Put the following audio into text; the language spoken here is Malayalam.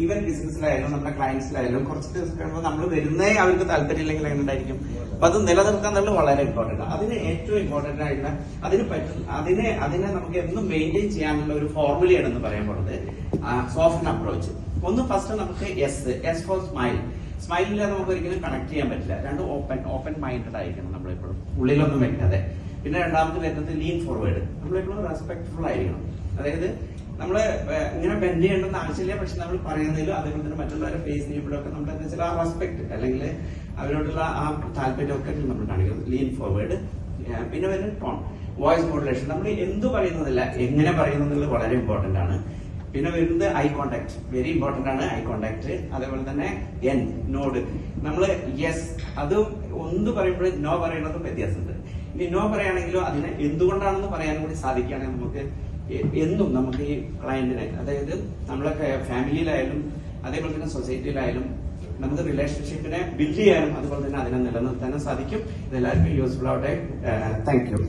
ഈവൻ ബിസിനസ്സിലായാലും നമ്മുടെ ക്ലയൻസിലായാലും കുറച്ച് ദിവസം കഴിയുമ്പോൾ നമ്മൾ വരുന്നേ അവർക്ക് താല്പര്യമില്ലെങ്കിൽ എങ്ങനെ ഉണ്ടായിരിക്കും. അപ്പൊ അത് നിലനിർത്താൻ എന്നുള്ളത് വളരെ ഇമ്പോർട്ടന്റ്. അതിന് ഏറ്റവും ഇമ്പോർട്ടന്റ് ആയിട്ടുള്ള അതിനെ നമുക്ക് എന്നും മെയിൻറ്റെയിൻ ചെയ്യാനുള്ള ഒരു ഫോർമുലയാണെന്ന് പറയാൻ പോകുന്നത് സോഫ്റ്റ് അപ്രോച്ച്. ഒന്ന് ഫസ്റ്റ് നമുക്ക് എസ് ഫോർ സ്മൈൽ. സ്മൈലില്ലാതെ നമുക്ക് ഒരിക്കലും കണക്ട് ചെയ്യാൻ പറ്റില്ല. രണ്ട് ഓപ്പൺ മൈൻഡഡ് ആയിരിക്കണം നമ്മളെപ്പോഴും, ഉള്ളിലൊന്നും വെക്കാതെ. പിന്നെ രണ്ടാമത് വരുന്നത് ലീൻ ഫോർവേഡ്. നമ്മളെപ്പോഴും റെസ്പെക്ട്ഫുൾ ആയിരിക്കണം. അതായത് നമ്മള് ഇങ്ങനെ ബെൻഡ് ചെയ്യേണ്ടെന്ന് ആവശ്യമില്ല, പക്ഷെ നമ്മൾ പറയുന്നതിലും അതേപോലെ തന്നെ മറ്റുള്ളവരെ ഫേസ് ചെയ്യുമ്പോഴൊക്കെ നമ്മുടെ എന്താ വെച്ചാൽ ആ റെസ്പെക്ട് അല്ലെങ്കിൽ അവരോടുള്ള ആ താല്പര്യമൊക്കെ നമ്മൾ കാണിക്കുന്നത്. Lean forward. പിന്നെ വരുന്ന ടോൺ, വോയിസ് മോഡുലേഷൻ. നമ്മൾ എന്ത് പറയുന്നതല്ല എങ്ങനെ പറയുന്നത് വളരെ ഇമ്പോർട്ടന്റ് ആണ്. പിന്നെ വരുന്നത് ഐ കോണ്ടാക്ട്, വെരി ഇമ്പോർട്ടന്റ് ആണ് ഐ കോണ്ടാക്ട്. അതേപോലെ തന്നെ നോഡ്. നമ്മള് യെസ് അത് ഒന്ന് പറയുമ്പോഴും നോ പറയുന്നതും വ്യത്യാസമുണ്ട്. ഇനി നോ പറയുകയാണെങ്കിലോ അതിനെ എന്തുകൊണ്ടാണെന്ന് പറയാനും കൂടി സാധിക്കുകയാണെങ്കിൽ നമുക്ക് എന്നും നമുക്ക് ഈ ക്ലയന്റിനെ, അതായത് നമ്മളെ ഫാമിലിയിലായാലും അതേപോലെ തന്നെ സൊസൈറ്റിയിലായാലും നമുക്ക് റിലേഷൻഷിപ്പിനെ ബിൽഡ് ചെയ്യാനും അതുപോലെ തന്നെ അതിനെ നിലനിർത്താനും സാധിക്കും. ഇതെല്ലാവർക്കും യൂസ്ഫുൾ ആവട്ടെ. Thank you.